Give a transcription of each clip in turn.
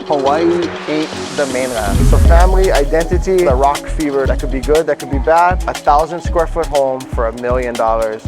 Hawaii ain't the mainland. So family, identity, the rock fever, that could be good, that could be bad. 1,000 square foot home for $1 million.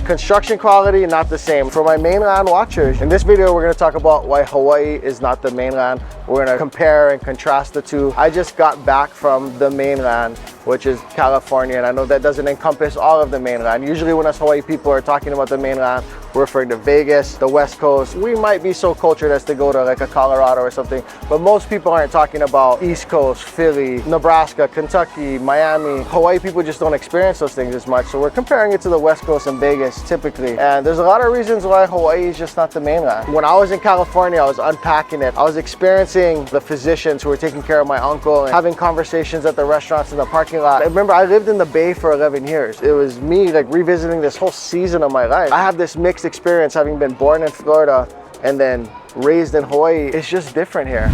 Construction quality, not the same. For my mainland watchers, in this video, we're gonna talk about why Hawaii is not the mainland. We're gonna compare and contrast the two. I just got back from the mainland, which is California, and I know that doesn't encompass all of the mainland. Usually when us Hawaii people are talking about the mainland, we're referring to Vegas, the West Coast. We might be so cultured as to go to like a Colorado or something, but most people aren't talking about East Coast, Philly, Nebraska, Kentucky, Miami. Hawaii people just don't experience those things as much, so we're comparing it to the West Coast and Vegas typically. And there's a lot of reasons why Hawaii is just not the mainland. When I was in California, I was unpacking it. I was experiencing the physicians who were taking care of my uncle and having conversations at the restaurants in the parking lot. I remember I lived in the Bay for 11 years. It was me like revisiting this whole season of my life. I have this mixed experience having been born in Florida and then raised in Hawaii. It's just different here.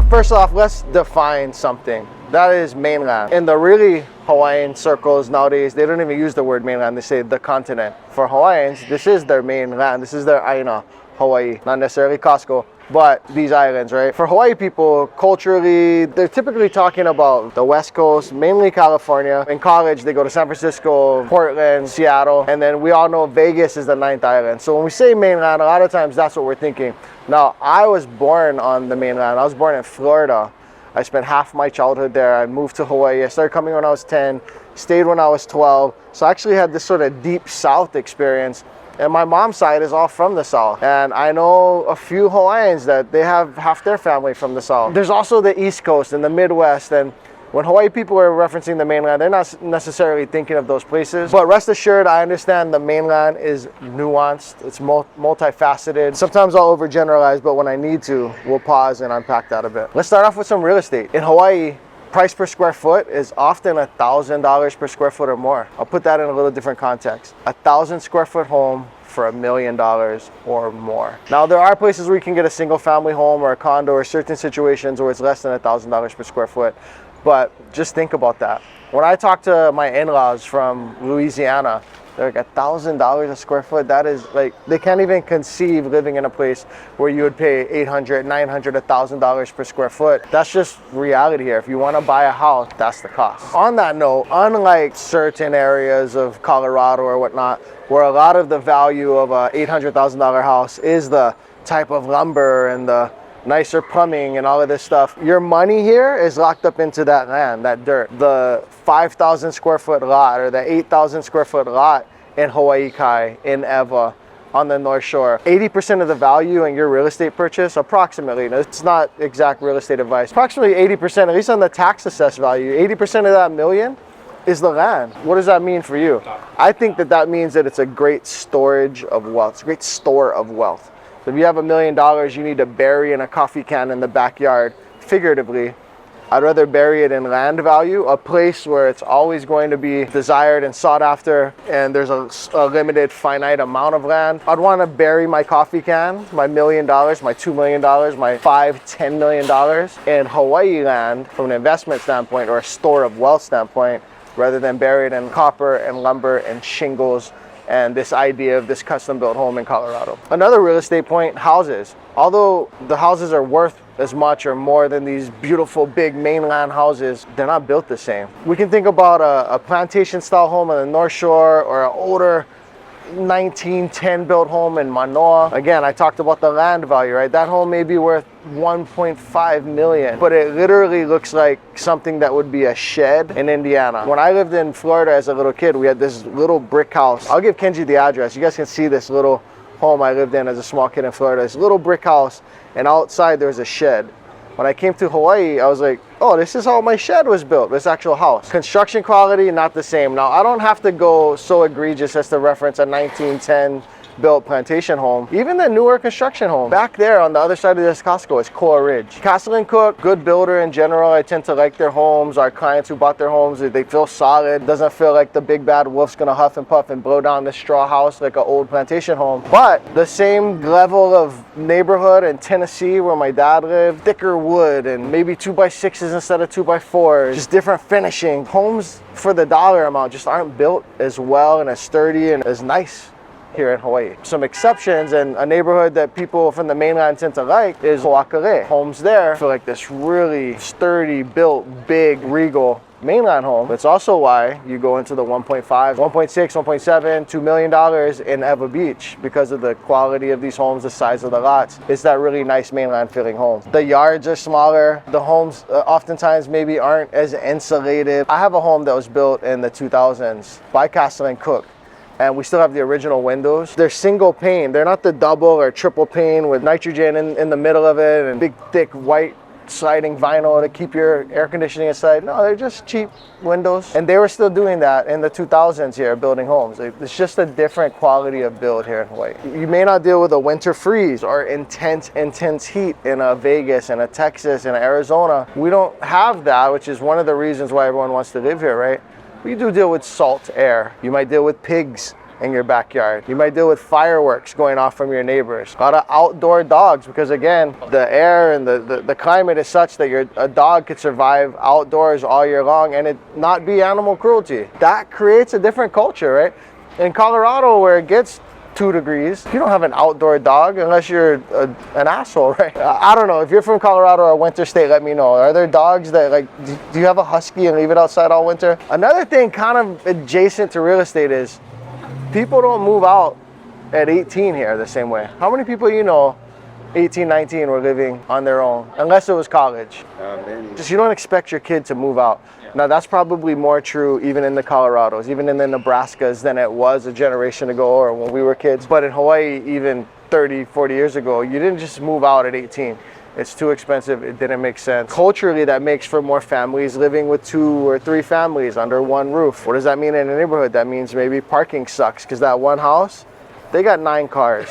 First off, let's define something. That is mainland. In the really Hawaiian circles nowadays, they don't even use the word mainland, they say the continent. For Hawaiians, this is their mainland. This is their aina, Hawaii. Not necessarily Costco, but these islands, right? For Hawaii people, culturally, they're typically talking about the West Coast, mainly California. In college, they go to San Francisco, Portland, Seattle, and then we all know Vegas is the 9th island. So when we say mainland, a lot of times that's what we're thinking. Now, I was born on the mainland. I was born in Florida. I spent half my childhood there. I moved to Hawaii. I started coming when I was 10, stayed when I was 12. So I actually had this sort of deep South experience. And my mom's side is all from the South. And I know a few Hawaiians that they have half their family from the South. There's also the East Coast and the Midwest. And when Hawaii people are referencing the mainland, they're not necessarily thinking of those places. But rest assured, I understand the mainland is nuanced. It's multifaceted. Sometimes I'll overgeneralize, but when I need to, we'll pause and unpack that a bit. Let's start off with some real estate. In Hawaii, price per square foot is often $1,000 per square foot or more. I'll put that in a little different context. 1,000 square foot home for $1 million or more. Now, there are places where you can get a single family home or a condo or certain situations where it's less than $1,000 per square foot. But just think about that. When I talk to my in-laws from Louisiana, they're like $1,000 a square foot. That is like, they can't even conceive living in a place where you would pay $800, $900, $1,000 per square foot. That's just reality here. If you want to buy a house, that's the cost. On that note, unlike certain areas of Colorado or whatnot, where a lot of the value of a $800,000 house is the type of lumber and the nicer plumbing and all of this stuff, your money here is locked up into that land, that dirt. The 5,000 square foot lot or the 8,000 square foot lot in Hawaii Kai, in Ewa, on the North Shore. 80% of the value in your real estate purchase, approximately, it's not exact real estate advice, approximately 80%, at least on the tax assessed value, 80% of that million is the land. What does that mean for you? I think that that means that it's a great storage of wealth. It's a great store of wealth. So if you have $1 million you need to bury in a coffee can in the backyard, figuratively, I'd rather bury it in land value, a place where it's always going to be desired and sought after, and there's a limited, finite amount of land. I'd want to bury my coffee can, my $1 million, my $2 million, my $5, $10 million in Hawaii land from an investment standpoint or a store of wealth standpoint, rather than bury it in copper and lumber and shingles and this idea of this custom-built home in Colorado. Another real estate point, houses. Although the houses are worth as much or more than these beautiful big mainland houses, they're not built the same. We can think about a plantation-style home on the North Shore or an older 1910 built home in Manoa. Again, I talked about the land value, right? That home may be worth 1.5 million, but it literally looks like something that would be a shed in Indiana. When I lived in Florida as a little kid, we had this little brick house. I'll give Kenji the address. You guys can see this little home I lived in as a small kid in Florida. This little brick house, and outside there was a shed. When I came to Hawaii, I was like, oh, this is how my shed was built, this actual house. Construction quality, not the same. Now, I don't have to go so egregious as to reference a 1910 built plantation home. Even the newer construction home. Back there on the other side of this Costco is Coa Ridge. Castle & Cook, good builder in general. I tend to like their homes. Our clients who bought their homes, they feel solid. Doesn't feel like the big bad wolf's gonna huff and puff and blow down the straw house like an old plantation home. But the same level of neighborhood in Tennessee where my dad lived, thicker wood and maybe 2x6s instead of 2x4s, just different finishing. Homes for the dollar amount just aren't built as well and as sturdy and as nice here in Hawaii. Some exceptions, and a neighborhood that people from the mainland tend to like is Ho'akale. Homes there feel like this really sturdy, built, big, regal mainland home. It's also why you go into the 1.5, 1.6, 1.7, $2 million in Ewa Beach, because of the quality of these homes, the size of the lots. It's that really nice mainland feeling home. The yards are smaller. The homes oftentimes maybe aren't as insulated. I have a home that was built in the 2000s by Castle and Cook, and we still have the original windows. They're single pane. They're not the double or triple pane with nitrogen in the middle of it and big thick white sliding vinyl to keep your air conditioning inside. No, they're just cheap windows. And they were still doing that in the 2000s here, building homes. It's just a different quality of build here in Hawaii. You may not deal with a winter freeze or intense heat in a Vegas and a Texas and Arizona. We don't have that, which is one of the reasons why everyone wants to live here, right? We do deal with salt air. You might deal with pigs in your backyard. You might deal with fireworks going off from your neighbors. A lot of outdoor dogs, because again, the air and the climate is such that a dog could survive outdoors all year long and it not be animal cruelty. That creates a different culture, right? In Colorado, where it gets 2 degrees, you don't have an outdoor dog unless you're an asshole, right? I don't know. If you're from Colorado or a winter state, let me know. Are there dogs that, like, do you have a husky and leave it outside all winter? Another thing kind of adjacent to real estate is people don't move out at 18 here the same way. How many people 18, 19 were living on their own, unless it was college? Just you don't expect your kid to move out. Now that's probably more true even in the Colorados, even in the Nebraskas than it was a generation ago or when we were kids. But in Hawaii, even 30, 40 years ago, you didn't just move out at 18. It's too expensive. It didn't make sense. Culturally, that makes for more families living with 2 or 3 families under one roof. What does that mean in a neighborhood? That means maybe parking sucks because that one house, they got 9 cars.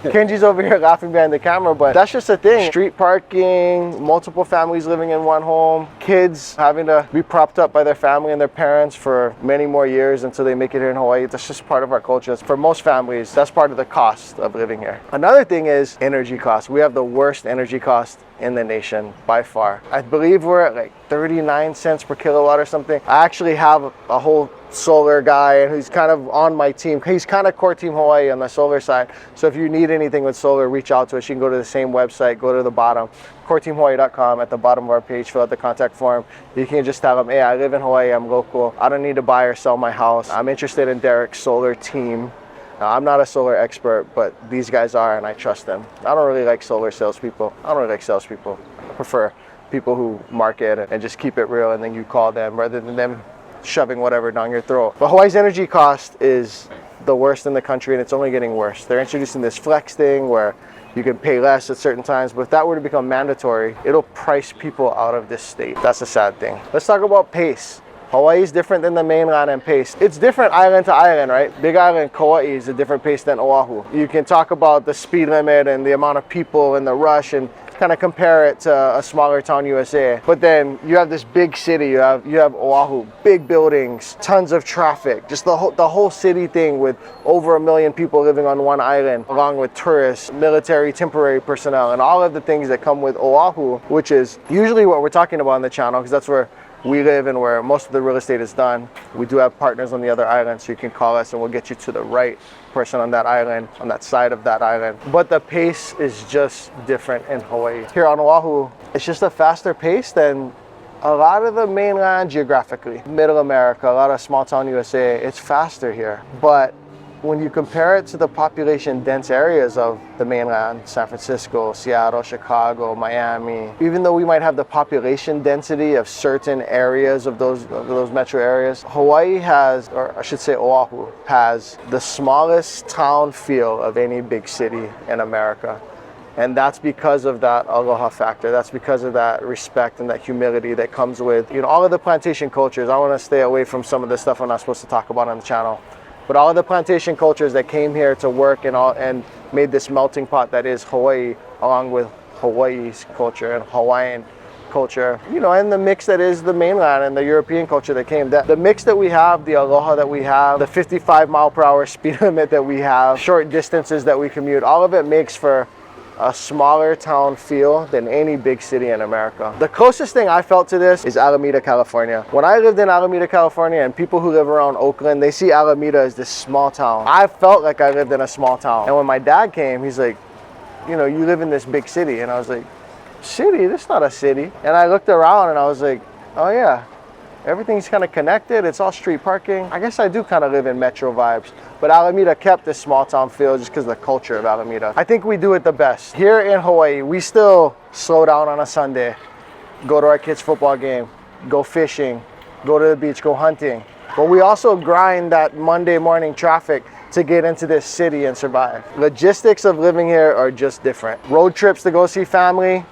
Kenji's over here laughing behind the camera, but that's just a thing. Street parking, multiple families living in one home, kids having to be propped up by their family and their parents for many more years until they make it here in Hawaii. That's just part of our culture. For most families, that's part of the cost of living here. Another thing is energy costs. We have the worst energy cost in the nation by far. I believe we're at like 39 cents per kilowatt or something. I actually have a whole solar guy and who's kind of on my team. He's kind of core team Hawaii on the solar side. So if you need anything with solar, reach out to us. You can go to the same website, go to the bottom, coreteamhawaii.com. At the bottom of our page, fill out the contact form. You can just tell them, hey, I live in Hawaii, I'm local. I don't need to buy or sell my house. I'm interested in Derek's solar team. I'm not a solar expert, but these guys are, and I trust them. I don't really like solar salespeople. I don't really like salespeople. I prefer people who market and just keep it real, and then you call them rather than them shoving whatever down your throat. But Hawaii's energy cost is the worst in the country, and it's only getting worse. They're introducing this flex thing where you can pay less at certain times, but if that were to become mandatory, it'll price people out of this state. That's a sad thing. Let's talk about pace. Hawaii is different than the mainland and pace. It's different island to island, right? Big Island, Kauai is a different pace than Oahu. You can talk about the speed limit and the amount of people and the rush and kind of compare it to a smaller town USA. But then you have this big city, you have Oahu, big buildings, tons of traffic, just the whole city thing with over 1 million people living on one island, along with tourists, military, temporary personnel, and all of the things that come with Oahu, which is usually what we're talking about on the channel, because that's where we live and where most of the real estate is done. We do have partners on the other islands, so you can call us and we'll get you to the right person on that island, on that side of that island. But the pace is just different in Hawaii. Here on Oahu, it's just a faster pace than a lot of the mainland geographically. Middle America, a lot of small town USA, it's faster here. But when you compare it to the population dense areas of the mainland, San Francisco, Seattle, Chicago, Miami, even though we might have the population density of certain areas of those metro areas, Hawaii has, or I should say Oahu, has the smallest town feel of any big city in America. And that's because of that aloha factor. That's because of that respect and that humility that comes with, all of the plantation cultures. I want to stay away from some of the stuff I'm not supposed to talk about on the channel. But all of the plantation cultures that came here to work and made this melting pot that is Hawaii, along with Hawaii's culture and Hawaiian culture, and the mix that is the mainland and the European culture that came. The mix that we have, the aloha that we have, the 55 mile per hour speed limit that we have, short distances that we commute, all of it makes for a smaller town feel than any big city in America. The closest thing I felt to this is Alameda, California. When I lived in Alameda, California, and people who live around Oakland, they see Alameda as this small town. I felt like I lived in a small town. And when my dad came, he's like, you know, you live in this big city. And I was like, city? This is not a city. And I looked around and I was like, oh yeah, everything's kind of connected. It's all street parking. I guess I do kind of live in metro vibes. But Alameda kept this small town feel just because of the culture of Alameda. I think we do it the best. Here in Hawaii, we still slow down on a Sunday, go to our kids' football game, go fishing, go to the beach, go hunting. But we also grind that Monday morning traffic to get into this city and survive. Logistics of living here are just different. Road trips to go see family,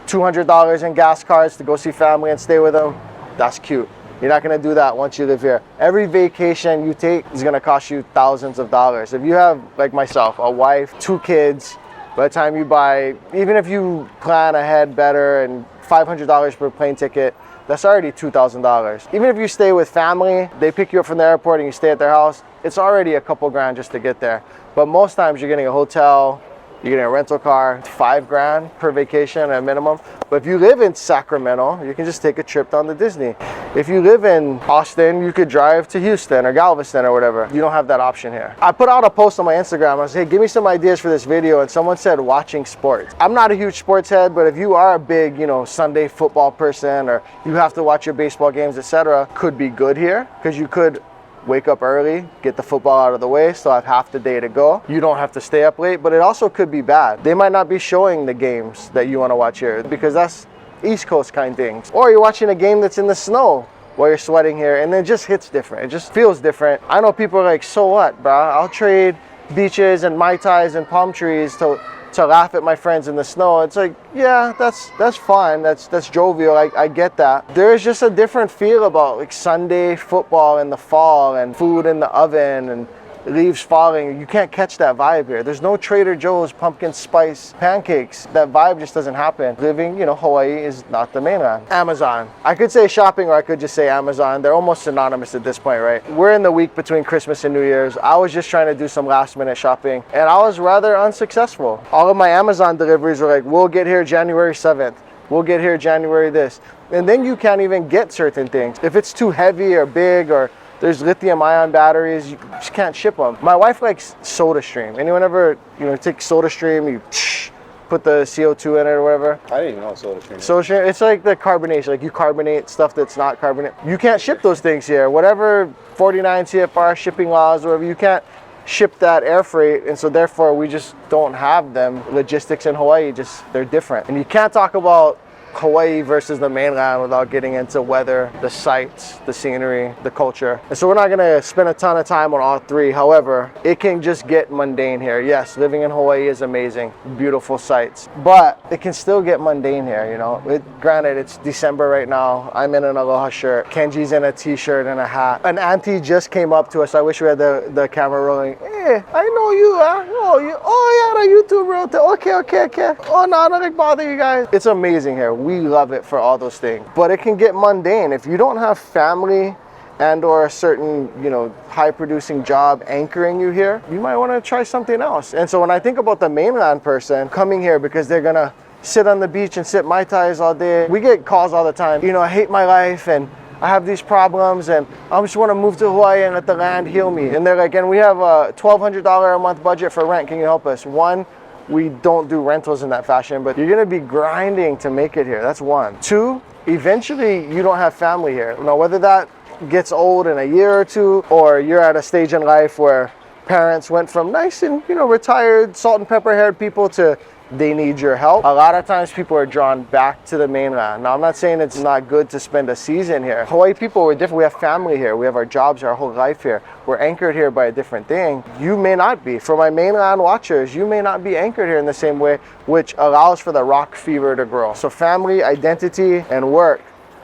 $200 in gas cards to go see family and stay with them, that's cute. You're not gonna do that once you live here. Every vacation you take is gonna cost you thousands of dollars. If you have, like myself, a wife, 2 kids, by the time you buy, even if you plan ahead better and $500 per plane ticket, that's already $2,000. Even if you stay with family, they pick you up from the airport and you stay at their house, it's already a couple grand just to get there. But most times you're getting a hotel, you're getting a rental car, $5 grand per vacation at minimum. But if you live in Sacramento, you can just take a trip down to Disney. If you live in Austin, you could drive to Houston or Galveston or whatever. You don't have that option here. I put out a post on my Instagram. I said, hey, give me some ideas for this video. And someone said watching sports. I'm not a huge sports head, but if you are a big, you know, Sunday football person, or you have to watch your baseball games, etc., could be good here because you could wake up early, get the football out of the way, still have half the day to go. You don't have to stay up late, but it also could be bad. They might not be showing the games that you want to watch here because that's East Coast kind of things. Or you're watching a game that's in the snow while you're sweating here, and it just hits different. It just feels different. I know people are like, so what, bro? I'll trade beaches and Mai Tais and palm trees to laugh at my friends in the snow. It's like, yeah, that's fine. That's jovial. I get that. There's just a different feel about like Sunday football in the fall and food in the oven and leaves falling. You can't catch that vibe here. There's no Trader Joe's pumpkin spice pancakes. That vibe just doesn't happen. Living, you know, Hawaii is not the mainland. Amazon. I could say shopping or I could just say Amazon. They're almost synonymous at this point, right? We're in the week between Christmas and New Year's. I was just trying to do some last minute shopping and I was rather unsuccessful. All of my Amazon deliveries were like, we'll get here January 7th. We'll get here January this. And then you can't even get certain things. If it's too heavy or big or there's lithium ion batteries, you just can't ship them. My wife likes SodaStream. Anyone ever, you know, take SodaStream, you put the CO2 in it or whatever? I didn't even know SodaStream. SodaStream, it's like the carbonation, like you carbonate stuff that's not carbonate. You can't ship those things here. Whatever 49 CFR shipping laws or whatever, you can't ship that air freight, and so therefore we just don't have them. Logistics in Hawaii, just they're different. And you can't talk about Hawaii versus the mainland without getting into weather, the sights, the scenery, the culture. And so we're not gonna spend a ton of time on all three. However, it can just get mundane here. Yes, living in Hawaii is amazing, beautiful sights, but it can still get mundane here, you know. Granted, it's December right now. I'm in an aloha shirt. Kenji's in a t-shirt and a hat. An auntie just came up to us. I wish we had the camera rolling. Hey, I know you, huh? Oh yeah, the YouTube bro. Okay. Oh no, I don't like bother you guys. It's amazing here. We love it for all those things, but it can get mundane if you don't have family and or a certain, you know, high producing job anchoring you here. You might want to try something else. And so when I think about the mainland person coming here because they're gonna sit on the beach and sip Mai Tais all day, we get calls all the time, you know, I hate my life and I have these problems and I just want to move to Hawaii and let the land heal me. And they're like, and we have a $1,200 a month budget for rent, can you help us? One, we don't do rentals in that fashion, but you're gonna be grinding to make it here. That's one. Two, eventually you don't have family here. Now, whether that gets old in a year or two, or you're at a stage in life where parents went from nice and, you know, retired, salt and pepper haired people to they need your help. A lot of times people are drawn back to the mainland. Now, I'm not saying it's not good to spend a season here. Hawaii people, we're different. We have family here. We have our jobs, our whole life here. We're anchored here by a different thing. You may not be. For my mainland watchers, you may not be anchored here in the same way, which allows for the rock fever to grow. So family, identity, and work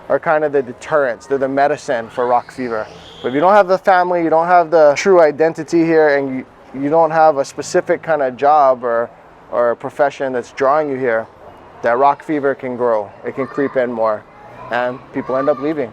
are kind of the deterrents. They're the medicine for rock fever. But if you don't have the family, you don't have the true identity here, and you don't have a specific kind of job or a profession that's drawing you here, that rock fever can grow. It can creep in more, and people end up leaving.